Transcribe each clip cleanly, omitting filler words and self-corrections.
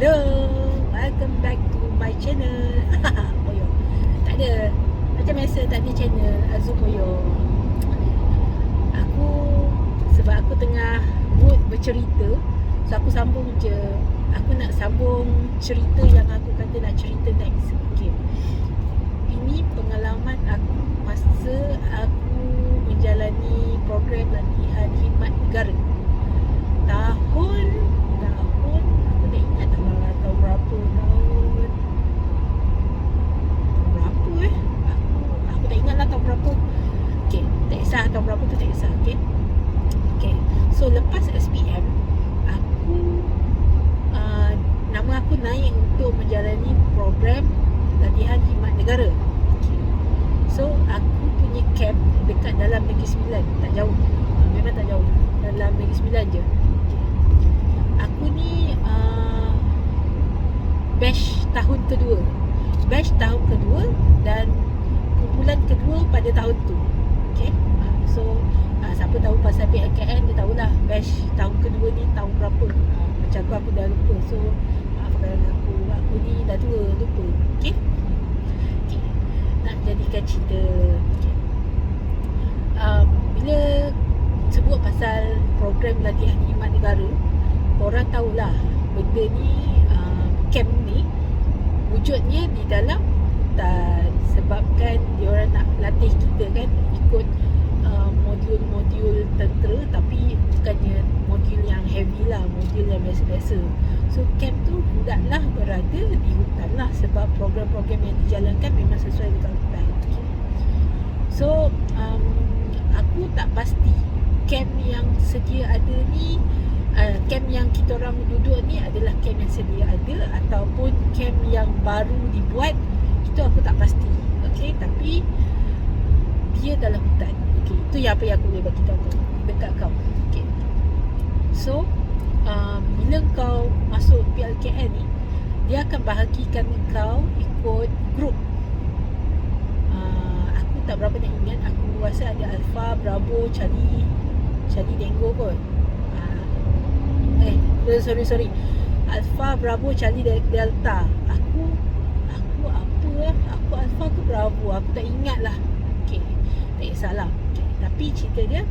Hello, welcome back to my channel. Poyo. Tak ada. Macam biasa tak ada channel Azu Poyo. Sebab aku tengah mood bercerita, so aku sambung je. Aku nak sambung cerita yang aku kata nak cerita next. Okay. Ini pengalaman aku masa aku menjalani program latihan khidmat negara. Tahun aku tak ingat tahun berapa aku tak ingat lah tahun berapa. Okay, tak kisah tahun berapa tu, tak kisah. Okay, so lepas SPM nama aku naik untuk menjalani program latihan khidmat negara. Okay. So aku punya camp dekat dalam Negeri Sembilan, tak jauh, memang tak jauh, dalam Negeri Sembilan je. Aku ni batch tahun kedua dan kumpulan kedua pada tahun tu. Okay. So siapa tahu pasal PLKN dia tahulah batch tahun kedua ni tahun berapa. Macam aku dah lupa. So maafkan aku ni dah tua, lupa. Okay. Nak jadikan cerita. Bila sebut pasal program latihan khidmat negara, korang tahulah benda ni, camp ni wujudnya di dalam hutan. Sebabkan diorang nak latih kita kan ikut modul-modul tentera, tapi bukannya modul yang heavy lah, modul yang biasa-biasa. So camp tu hendaklah berada di hutan lah, sebab program-program yang dijalankan memang sesuai dengan hutan. Okay. So aku tak pasti camp yang sedia ada ni, camp yang kita orang duduk ni adalah camp yang sedia ada ataupun camp yang baru dibuat. Itu aku tak pasti. Okay, tapi dia dalam hutan. Okay, itu yang apa yang aku boleh bagi tahu dekat kau. Okay. So bila kau masuk PLKN ni, dia akan bahagikan kau ikut grup. Aku tak berapa nak ingat. Aku rasa ada Alpha, Bravo, Charlie Tango kot. Sorry Alpha, Bravo, Charlie, Delta. Aku Alpha ke Bravo, aku tak ingat lah. Okay, tak kisahlah. Okay. Tapi cerita dia,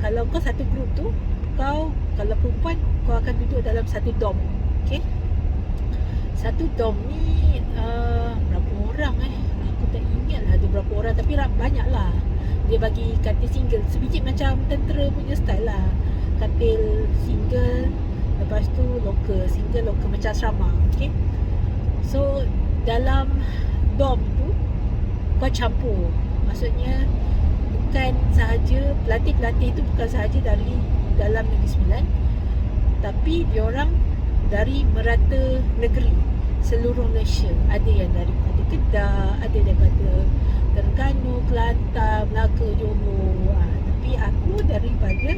kalau kau satu grup tu, kau kalau perempuan, kau akan duduk dalam satu dorm. Okay. Satu dorm ni berapa orang aku tak ingat lah ada berapa orang, tapi banyak lah. Dia bagi katil single, sebiji macam tentera punya style lah. Katil single, lepas tu local, single local, macam asrama. Okay. So dalam dorm tu kau campur. Maksudnya bukan sahaja pelatih-pelatih tu bukan sahaja dari dalam Negeri Sembilan, tapi diorang dari merata negeri seluruh Malaysia. Ada yang daripada Kedah, ada daripada Terengganu, Kelantan, Melaka, Johor. Tapi aku daripada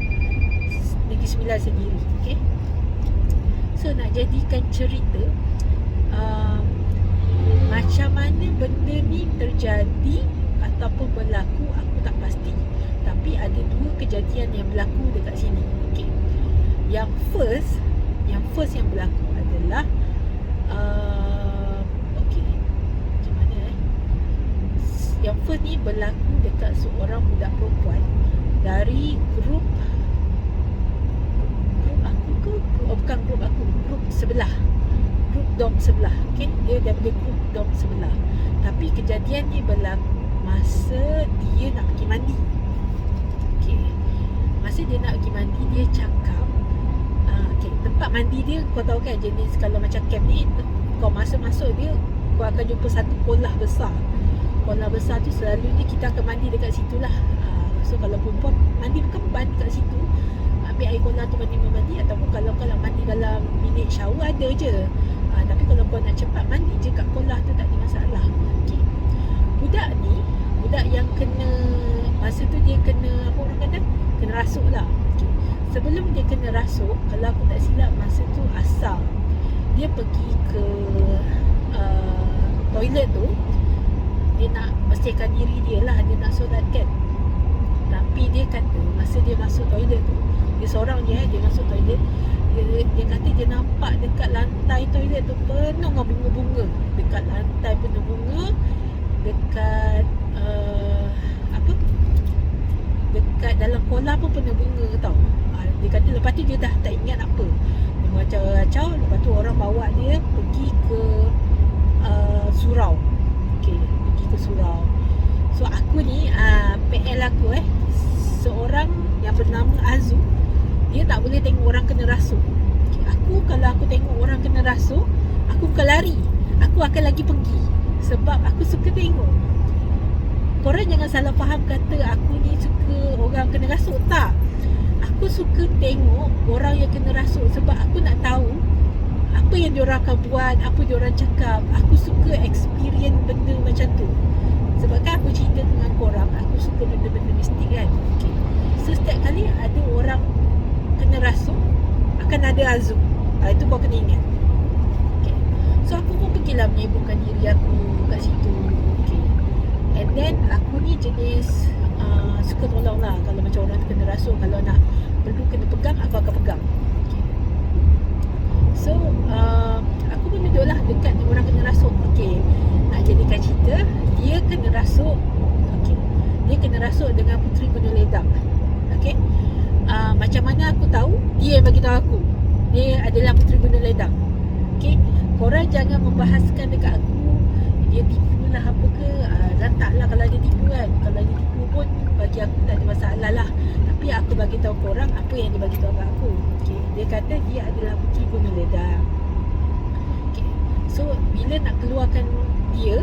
Negeri Sembilan sendiri. Okay. So nak jadikan cerita, macam mana benda ni terjadi ataupun berlaku, aku tak pasti. Tapi ada dua kejadian yang berlaku dekat sini. Okay. Yang first yang berlaku adalah macam mana yang first ni berlaku dekat seorang budak perempuan dari grup aku ke? Bukan grup aku, grup sebelah, grup dorm sebelah. Okay, dia daripada grup dorm sebelah. Tapi kejadian ni berlaku masa dia nak pergi mandi. Okay, masa dia nak pergi mandi, dia cakap okay, tempat mandi dia, kau tahu kan jenis kalau macam camp ni, kau masuk dia, kau akan jumpa satu kolah besar. Kolah besar tu selalunya kita akan mandi dekat situ lah. So kalau perempuan mandi berkemban dekat situ, ambil air kolah tu mandi, ataupun kalau kau nak mandi dalam bilik shower ada je. Tapi kalau kau nak cepat mandi je kat kolah tu, tak ada masalah. Okay. Budak yang kena, masa tu dia kena, apa orang kata, kena rasuk lah. Okay. Sebelum dia kena rasuk, kalau aku tak silap masa tu asal dia pergi ke toilet tu, dia nak bersihkan diri dia lah, dia nak solat kan. Tapi dia kata masa dia masuk toilet tu, dia seorang je, dia masuk toilet, dia kata dia nampak dekat lantai toilet tu penuh dengan bunga-bunga. Dekat lantai penuh bunga, dekat apa, dekat dalam kolam pun penuh bunga tau. Dia kata lepas tu dia dah tak ingat apa, dia mengacau-acau. Lepas tu orang bawa dia pergi ke surau. Okay, pergi ke surau. So aku ni PL aku seorang yang bernama Azu, dia tak boleh tengok orang kena rasuk. Okay, aku kalau aku tengok orang kena rasuk, aku bukan lari, aku akan lagi pergi. Sebab aku suka tengok. Korang jangan salah faham kata aku ni suka orang kena rasuk. Tak, aku suka tengok orang yang kena rasuk sebab aku nak tahu apa yang diorang akan buat, apa diorang cakap. Aku suka experience benda macam tu. Sebab kan aku cerita dengan korang, aku suka benda-benda mistik kan. Okay. So setiap kali ada orang kena rasuk, akan ada Azu. Itu kau kena ingat. Okay. So aku pun pergilah menyibukkan diri aku kat situ. Okay. And then aku ni jenis suka tolong lah. Kalau macam orang tu kena rasuk, kalau nak perlu kena pegang, aku akan pegang. Okay. So aku pun duduklah dekat orang kena rasuk. Okay, nak jadikan cerita, dia kena rasuk. Okay, dia kena rasuk dengan Puteri Gunung Ledang. Okay, macam mana aku tahu? Dia yang bagi tahu aku dia adalah Puteri Gunung Ledang. Okay, korang jangan membahaskan dekat aku dia tipu lah apa ke. Lantaklah kalau dia tipu kan. Kalau dia tipu pun bagi aku tak ada masalah lah. Tapi aku bagi tahu korang apa yang dia bagi tahu kat aku. Okay, dia kata dia adalah Puteri Gunung Ledang. Okay, so bila nak keluarkan dia,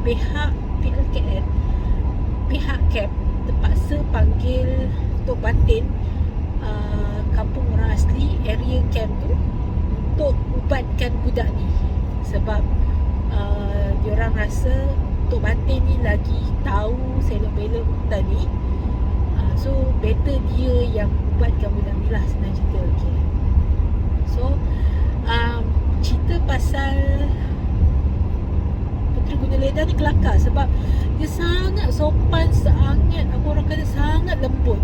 pihak PLKN, pihak KEP terpaksa panggil Tok Batin kampung orang asli area camp tu untuk ubatkan budak ni. Sebab diorang rasa Tok Batin ni lagi tahu selok-belok hutan ni. So better dia yang ubatkan budak ni lah, senang cerita. Okay. So cerita pasal Puteri Gunung Ledang ni kelakar sebab dia sangat sopan, sangat, apa orang kata, sangat lembut.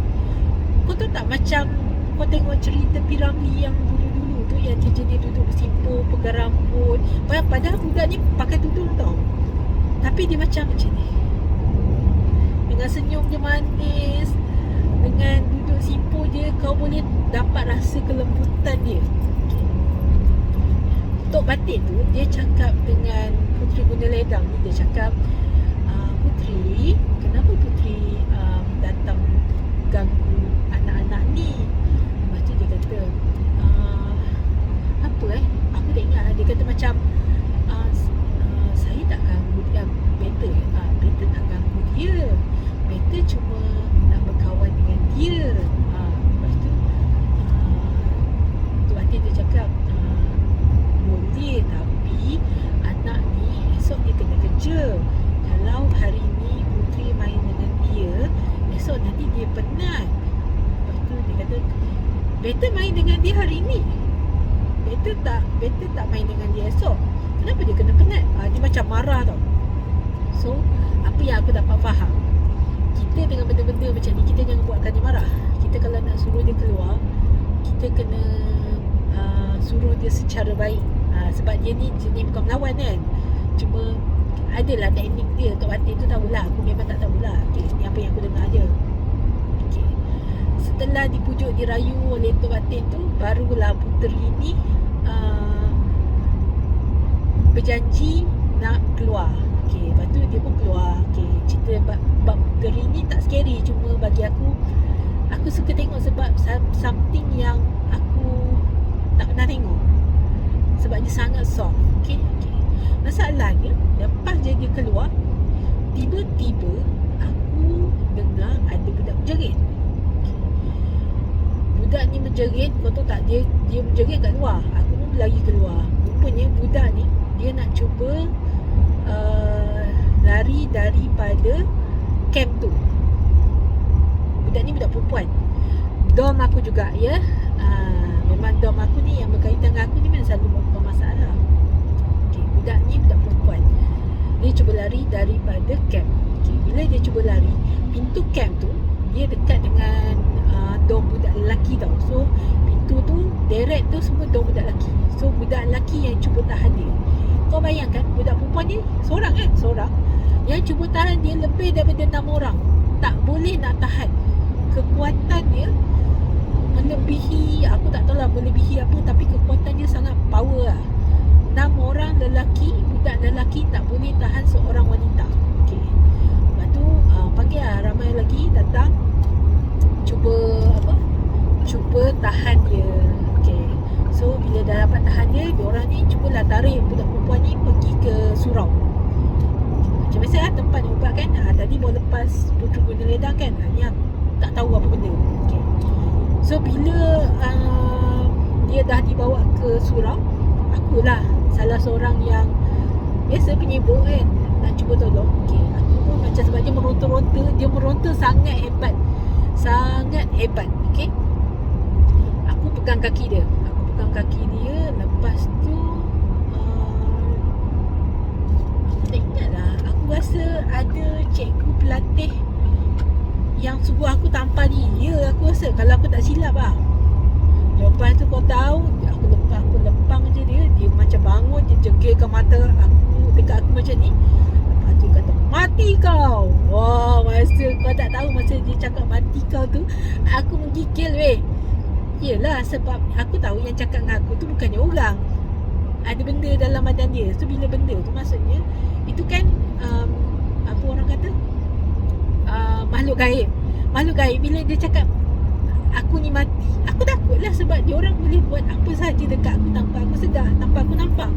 Kau tahu tak, macam kau tengok cerita P.Ramlee yang dulu-dulu tu, yang dia jenis duduk bersimpul, pegang rambut. Padahal budak ni pakai tudung tau, tapi dia macam ni, dengan senyum dia manis, dengan duduk simpul dia, kau boleh dapat rasa kelembutan dia. Tok Batin tu dia cakap dengan Puteri Gunung Ledang ni, dia cakap, Puteri, kenapa Puteri datang ganggu anak-anak ni? Lepas tu dia kata, apa aku tak ingat. Dia kata macam, saya tak ganggu dia. Better tak ganggu dia. Better cuma nak berkawan dengan dia. Lepas tu Tok Batin dia cakap, boleh, tapi anak ni esok dia kena kerja. Kalau hari ni Puteri main dengan dia, esok nanti dia penat. Lepas tu dia kata, better main dengan dia hari ni. Better tak main dengan dia esok. Kenapa dia kena penat? Dia macam marah tau. So apa yang aku dapat faham, kita dengan benda-benda macam ni, kita jangan buatkan dia marah. Kita kalau nak suruh dia keluar, kita kena suruh dia secara baik. Sebab dia ni jenis bukan melawan kan. Cuma adalah teknik dia. Tok Batin tu tahulah, aku memang tak tahulah. Okay, ni apa yang aku dengar je. Okay. Setelah dipujuk, dirayu oleh Tok Batin tu, barulah Puteri ni berjanji nak keluar. Okay, lepas tu dia pun keluar. Okay, cerita bab Puteri ni tak scary. Cuma bagi aku suka tengok sebab something yang aku tak pernah tengok. Sebab dia sangat soft. Okay. Masalahnya, lepas je dia keluar, tiba-tiba aku dengar ada budak menjerit. Okay. Budak ni menjerit, kau tahu tak, dia menjerit kat luar. Aku pun lagi keluar. Rupanya budak ni dia nak cuba lari daripada camp tu. Budak ni budak perempuan. Dom aku juga, ya. Memang dom aku ni yang berkaitan dengan aku ni memang selalu bermasalah. Okay, budak ni budak perempuan. Dia cuba lari daripada camp. Okay, bila dia cuba lari, pintu camp tu dia dekat dengan dom budak lelaki tau. So pintu tu direct tu semua dom budak lelaki. So budak lelaki yang cuba tahan dia. Kau bayangkan budak perempuan ni seorang kan, seorang yang cuba tahan dia lebih daripada 6 orang. Tak boleh nak tahan. Kekuatan dia melebihi, aku tak tahu lah melebihi apa, tapi kekuatan dia sangat power lah. 6 orang lelaki, budak lelaki tak boleh tahan seorang wanita. Okay. Lepas tu panggil lah ramai lagi datang cuba tahan dia. Okay. So bila dah dapat tahan dia, diorang ni cubalah tarik budak perempuan ni pergi ke surau. Macam biasa lah tempat dia ubat kan. Tadi mau lepas putera guna ledang kan. Ni aku tak tahu apa benda. Okay. So bila dia dah dibawa ke surau, akulah salah seorang yang biasa penyibuk kan, nak cuba tolong. Okay. Aku pun macam sebab dia meronta-ronta, dia meronta sangat hebat. Sangat hebat. Okay. Aku pegang kaki dia. Lepas tu aku tak ingat lah. Aku rasa ada cikgu pelatih yang suruh aku tampar dia. Aku rasa, kalau aku tak silap lah. Lepas tu kau tahu, aku lempang je dia. Dia macam bangun, dia jegirkan mata aku dekat aku macam ni. Lepas tu dia kata, mati kau. Wah, masa kau tak tahu, masa dia cakap mati kau tu, aku menggigil weh. Yelah, sebab aku tahu yang cakap dengan aku tu bukannya orang. Ada benda dalam badan dia. So bila benda tu maksudnya, itu kan apa orang kata, makhluk gaib. Makhluk gaib. Bila dia cakap aku ni mati, aku takut lah, sebab dia orang boleh buat apa saja dekat aku tanpa aku sedar, tanpa aku nampak.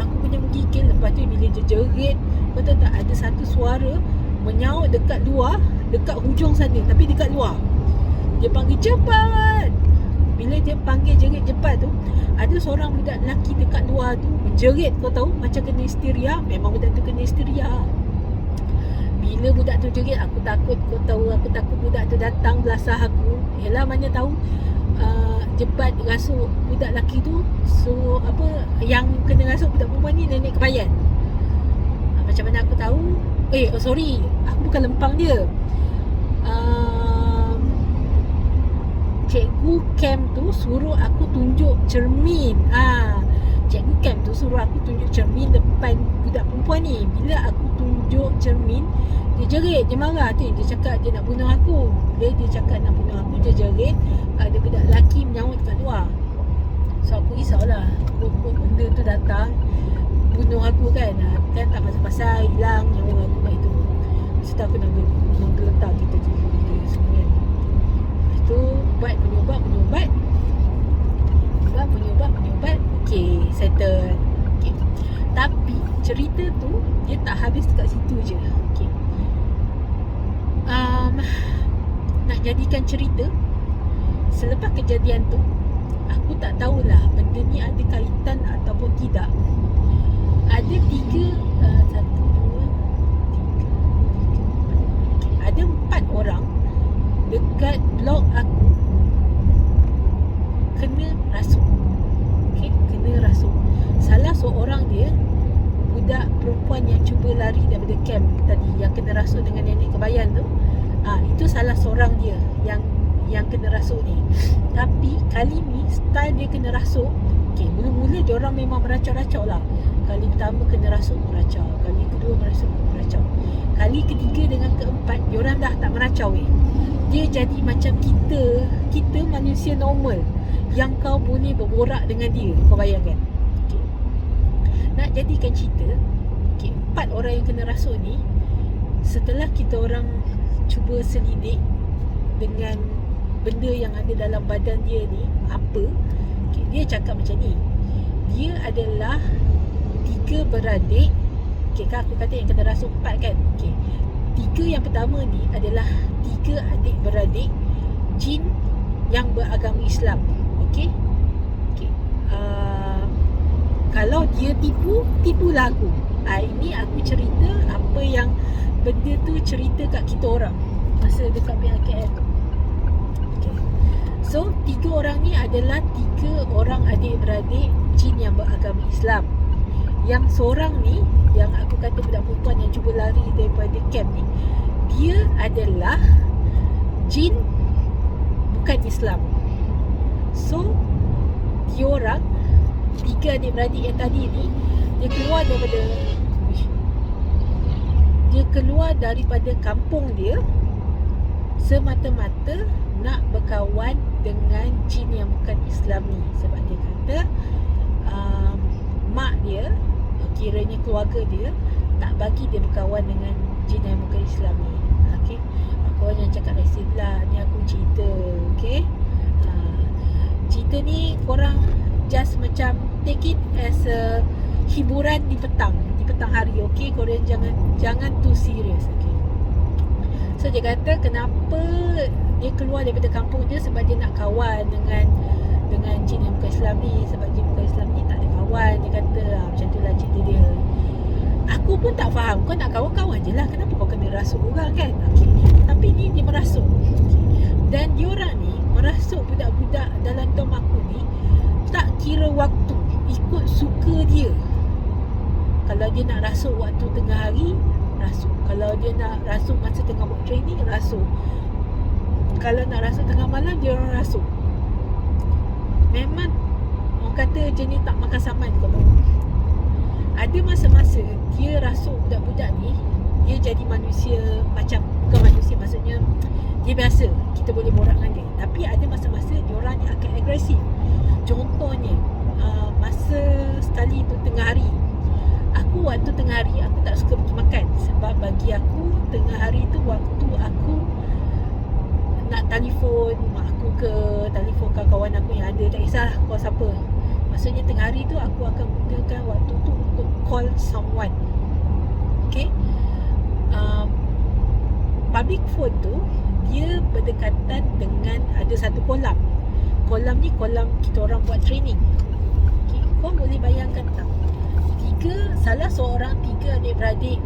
Aku punya menggigil. Lepas tu bila dia jerit, kau tahu tak, ada satu suara menyaut dekat luar, dekat hujung sana, tapi dekat luar. Dia panggil cepat. Bila dia panggil jerit cepat tu, ada seorang budak lelaki dekat luar tu menjerit, kau tahu, macam kena histeria. Memang budak tu kena histeria. Bila budak tu jerit, aku takut. Kau tahu, aku takut budak tu datang belasah aku. Yelah, mana tahu jebat rasuk budak lelaki tu. So apa, yang kena rasuk budak perempuan ni nenek kebayan. Macam mana aku tahu? Sorry, aku bukan lempang dia. Cikgu camp tu suruh aku tunjuk cermin. Cikgu camp tu suruh aku tunjuk cermin depan budak perempuan ni. Bila aku tunjuk cermin, dia jerit, dia marah tu. Dia cakap dia nak bunuh aku. Bila dia cakap nak bunuh aku, dia jerit. Ada budak lelaki menyaut kat luar. So aku risaulah, benda tu datang bunuh aku kan. Kan tak pasal-pasal hilang nyawa aku kat itu. Mesti aku nak menggeletar kita semua kan. Lepas tu penyubat. Okay, settle. Okay. Tapi cerita tu dia tak habis dekat situ je. Okay. Nak jadikan cerita, selepas kejadian tu, aku tak tahulah benda ni ada kaitan ataupun tidak. Ada 4 orang dekat blok aku kena rasuk. Okay, kena rasuk. Salah seorang dia budak perempuan yang cuba lari daripada camp tadi, yang kena rasuk dengan nenek kebayan tu. Itu salah seorang dia yang kena rasuk ni. Tapi kali ni style dia kena rasuk. Okay, mula-mula dia orang memang meracau-racau lah. Kali pertama kena rasuk, meracau. Kali kedua meracau. Kali ketiga dengan keempat, dia orang dah tak meracau Dia jadi macam kita manusia normal yang kau boleh berborak dengan dia. Kau bayangkan. Okay. Nak jadikan cerita, 4 orang yang kena rasuk ni, setelah kita orang cuba selidik dengan benda yang ada dalam badan dia ni apa, dia cakap macam ni. Dia adalah 3 beradik. Kan aku kata yang kena rasuk 4 kan. 3 yang pertama ni adalah 3 adik-beradik jin yang beragama Islam. Okey. Kalau dia tipulah aku. Ini aku cerita apa yang benda tu cerita kat kita orang masa dekat PKL tu. Okay. So 3 orang ni adalah 3 orang adik-beradik jin yang beragama Islam. Yang seorang ni, yang aku kata budak perempuan yang cuba lari daripada camp ni, dia adalah jin bukan Islam. So diorang 3 adik-beradik yang tadi ni, dia keluar daripada kampung dia semata-mata nak berkawan dengan jin yang bukan Islam ni. Sebab dia kata mak dia, kiranya keluarga dia, tak bagi dia berkawan dengan jin yang bukan Islam ni. Okay, aku hanya cakap lah, ni aku cerita. Okay, cerita ni korang just macam take it as a hiburan di petang hari. Okay, korang jangan too serious. Okay, so dia kata kenapa dia keluar daripada kampung dia, sebab dia nak kawan dengan jin yang bukan Islam ni. Sebab jin bukan Islam ni tak ada kawan. Dia kata macam tu lah cerita dia. Aku pun tak faham, kau nak kawan-kawan je lah, kenapa kau kena rasuk orang kan? Okay, tapi ni dia merasuk. Okay. Dan diorang ni merasuk budak-budak dalam dom aku ni tak kira waktu, ikut suka dia. Kalau dia nak rasuk waktu tengah hari, rasuk. Kalau dia nak rasuk masa tengah buat training, rasuk. Kalau nak rasuk tengah malam, dia orang rasuk. Memang orang kata jenis tak makan saman, kau tahu. Ada masa-masa dia rasuk budak-budak ni, dia jadi manusia macam, bukan manusia, maksudnya dia biasa, kita boleh borak dengan dia. Tapi ada masa-masa dia orang ni akan agresif. Contohnya masa sekali tu tengah hari, waktu tengah hari aku tak suka pergi makan. Sebab bagi aku tengah hari tu waktu aku nak telefon mak aku ke, telefon kawan-kawan aku yang ada, tak kisah call siapa. Maksudnya tengah hari tu aku akan gunakan waktu tu untuk call someone. Okay, public phone tu dia berdekatan dengan ada satu kolam. Kolam ni kolam kita orang buat training. Okay, kau boleh bayangkan tak, salah seorang 3 adik-beradik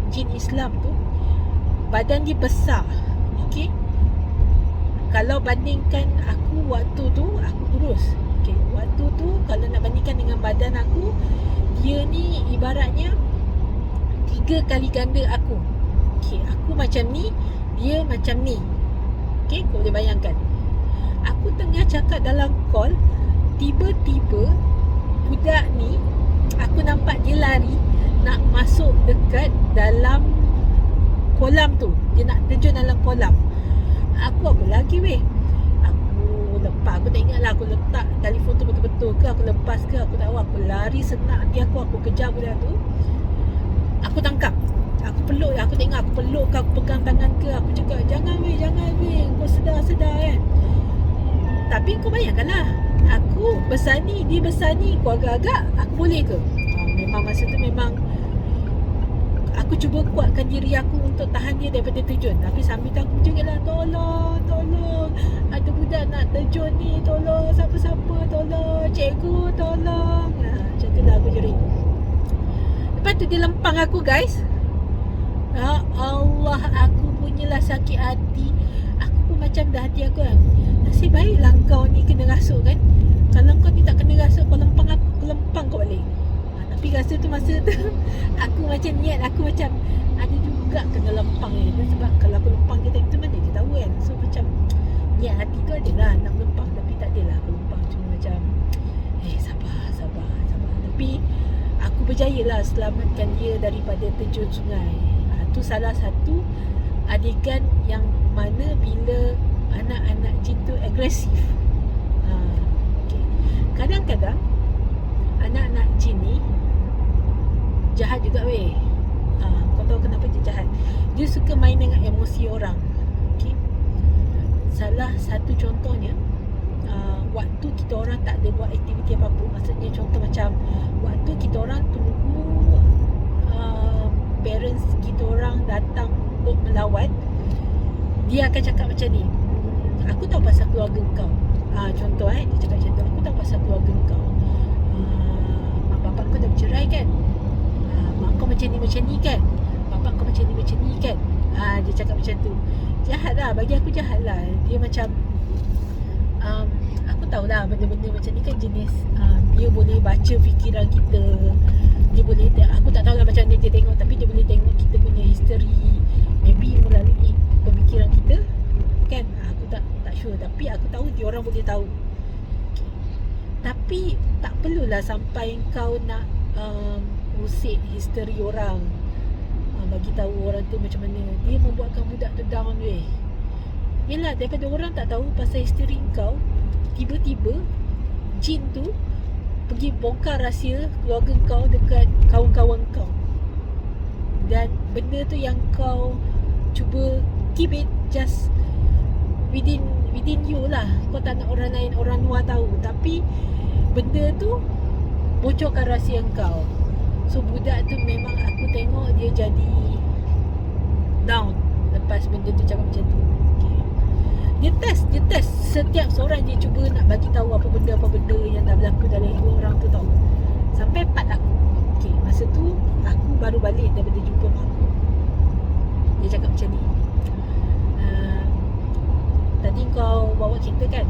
jin Islam tu, badan dia besar. Okay, kalau bandingkan aku waktu tu, aku kurus. Okay, waktu tu kalau nak bandingkan dengan badan aku, dia ni ibaratnya 3 kali ganda aku. Okay, aku macam ni, dia macam ni. Okay, kau boleh bayangkan. Aku tengah cakap dalam call, tiba-tiba budak ni, aku nampak dia lari nak masuk dekat dalam kolam tu. Dia nak terjun dalam kolam. Aku apa lagi weh? Aku lepas, aku tak ingat lah aku letak telefon tu betul-betul ke, aku lepas ke, aku tak tahu. Aku lari senak dia aku kejar budak tu. Aku tangkap, aku peluk, aku tengok aku peluk ke, aku pegang tangan ke, aku cakap jangan weh, kau sedar kan. Tapi kau bayangkanlah, aku besar ni, dia besar ni, kau agak-agak aku boleh ke? Memang masa tu memang aku cuba kuatkan diri aku untuk tahan dia daripada terjun. Tapi sambil tu aku cakap lah, tolong, ada budak nak terjun ni, tolong, siapa-siapa, tolong, cikgu, tolong. Macam tu lah aku jerit. Lepas tu dia lempang aku guys. Ya Allah, aku punyalah sakit hati. Aku pun macam dah hati aku kan, nasib baiklah kau ni kena rasuk kan. Kalau kau ni tak kena rasuk, kau lempang aku, aku lempang kau balik. Tapi rasa tu masa tu aku macam niat, aku macam ada juga kena lempang ni. Sebab kalau aku lempang dia tadi tu mana dia tahu kan. So macam niat hati tu adalah nak lempang, tapi tak adalah aku lempang. Cuma macam sabar. Tapi aku berjaya lah selamatkan dia daripada terjun sungai. Tu salah satu adegan yang mana bila anak-anak jin tu agresif. Okay. Kadang-kadang anak-anak jin ni jahat juga weh. Kau tahu kenapa dia jahat? Dia suka main dengan emosi orang. Okay. Salah satu contohnya, waktu kita orang tak ada buat aktiviti apa-apa, maksudnya contoh macam waktu kita orang tunggu parents kita orang datang untuk melawat, dia akan cakap macam ni, aku tahu pasal keluarga kau. Contoh dia cakap macam tu, aku tahu pasal keluarga kau. Mak bapak kau dah bercerai kan? Mak kau macam ni kan? Bapak kau macam ni kan? Dia cakap macam tu. Jahat lah, bagi aku jahat lah. Dia macam aku tahulah benda-benda macam ni kan jenis dia boleh baca fikiran kita. Dia boleh, aku tak tahulah macam mana dia tengok, tapi dia boleh tengok kita punya history, maybe melalui pemikiran fikiran kita kan. Aku tak sure, tapi aku tahu diorang boleh tahu. Okay. Tapi tak perlulah sampai kau nak usik history orang, bagi tahu orang tu macam mana. Dia membuatkan budak tu down weh. Yelah, daripada orang tak tahu pasal history kau, tiba-tiba jin tu pergi bongkar rahsia keluarga kau dekat kawan-kawan kau. Dan benda tu yang kau cuba keep it just within you lah. Kau tak nak orang lain, orang luar tahu. Tapi benda tu bocorkan rahsia kau. So budak tu memang aku tengok dia jadi down lepas benda tu cakap macam tu. Okay. Dia test setiap seorang. Dia cuba nak bagi tahu apa benda yang dah berlaku dalam hidup orang tu tau. Sampai part aku. Okay, masa tu aku baru balik daripada jumpa mak aku. Dia cakap macam ni, tadi kau bawa kereta kan?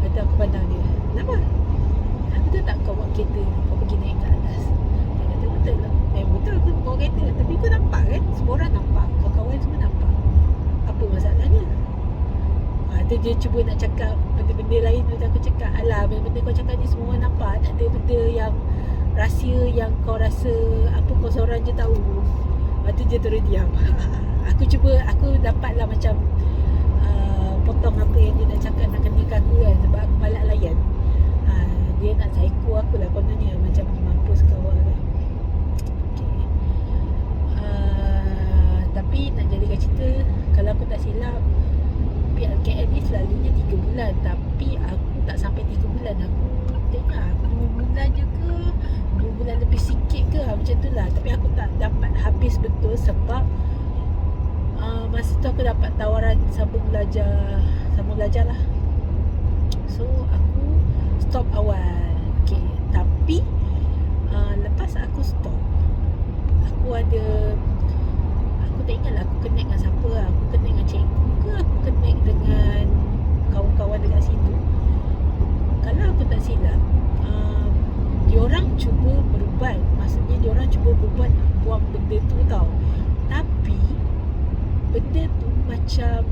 Kata aku pandang dia, kenapa? Betul tak kau bawa kereta, kau pergi naik kat atas? Dia kata betul lah. Betul aku bawa kereta, tapi kau nampak kan? Semua orang nampak, kawan-kawan semua nampak. Apa masalahnya? Tu dia cuba nak cakap benda-benda lain. Macam aku cakap, alah, benda-benda kau cakap ni semua orang nampak. Tak ada benda yang rahsia yang kau rasa apa kau seorang je tahu. Lepas tu dia terus diam. Aku dapatlah macam potong apa yang dia nak cakap, nak kenakan aku kan. Sebab aku malas layan. Dia nak psycho aku lah kononnya. Macam pergi mampus kau kan. Okay. Tapi nak jadikan cerita, kalau aku tak silap, PLKN ni selalunya 3 bulan. Tapi aku tak sampai 3 bulan. Aku tengok aku 2 bulan je ke, 2 bulan lebih sikit ke, macam tu lah. Tapi aku tak dapat habis betul sebab masa tu aku dapat tawaran sambung belajar lah. So aku stop awal. Okay. Tapi lepas aku stop, aku tak ingat lah aku connect dengan siapa lah. Aku connect dengan cikgu ke, aku connect dengan kawan-kawan dekat situ. Kalau aku tak silap, diorang cuba berubat. Maksudnya diorang cuba berubat nak buang benda tu tau. Tapi benda tu macam,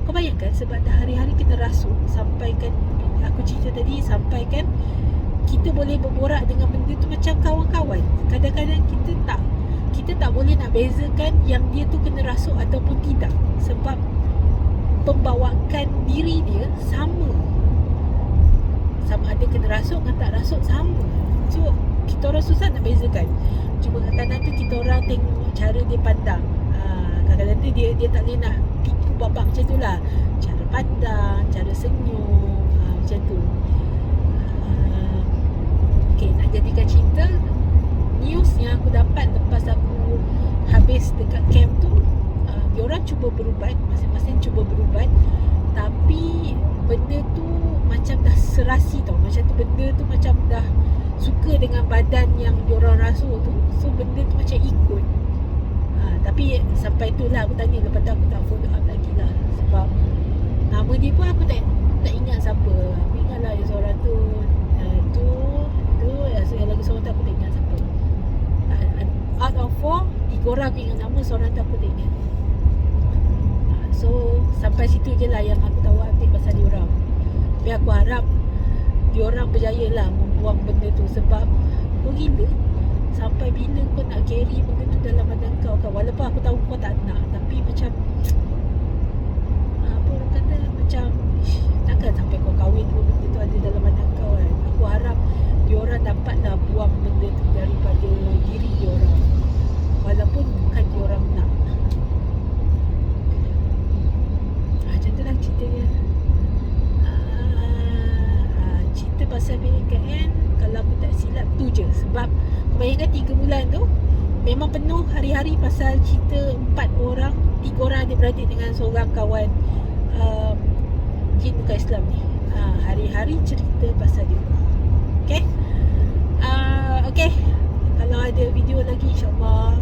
kau bayangkan, sebab dah hari-hari kita rasuk, sampai kan aku cerita tadi, sampai kan kita boleh berborak dengan benda tu macam kawan-kawan. Kadang-kadang kita tak boleh nak bezakan yang dia tu kena rasuk ataupun tidak, sebab pembawakan diri dia sama ada kena rasuk dengan tak rasuk sama. So kita orang susah nak bezakan. Cuma kadang-kadang tu kita orang tengok cara dia pandang. Kadang-kadang tu dia tak boleh nak tipu babak macam tu lah. Cara pandang, cara senyum, macam tu. Okay, nak jadikan cerita, news yang aku dapat lepas aku habis dekat camp tu, diorang cuba berubat, masing-masing cuba berubat. Tapi benda tu macam dah serasi tau. Macam tu benda tu macam dah suka dengan badan yang diorang rasuk tu. So benda tu macam ikut. Tapi sampai tu lah aku tanya. Lepas tu aku tak follow up lagi lah. Sebab nama dia pun aku tak ingat siapa. Aku ingat lah yang seorang tu yang lagi seorang tu aku tak ingat siapa. Out of 4, 3 orang aku ingat nama, seorang tu aku tak ingat. So sampai situ je lah yang aku tahu update pasal diorang. Tapi aku harap diorang berjaya lah membuang benda tu. Sebab kau gila, sampai bila kau nak carry benda tu dalam badan kau kan. Walaupun aku tahu kau tak nak, tapi macam apa orang kata, macam takkan sampai kau kahwin pun benda tu ada dalam badan kau kan. Aku harap diorang dapatlah buang benda tu daripada diri diorang, walaupun bukan diorang nak. Macam tu lah ceritanya. Cerita pasal PLKN, kalau aku tak silap tu je. Sebab kebanyakan 3 bulan tu memang penuh hari-hari pasal cerita 4 orang, 3 orang adik-beradik dengan seorang kawan jin bukan Islam ni. Hari-hari cerita pasal dia. Okay. Okay, kalau ada video lagi, InsyaAllah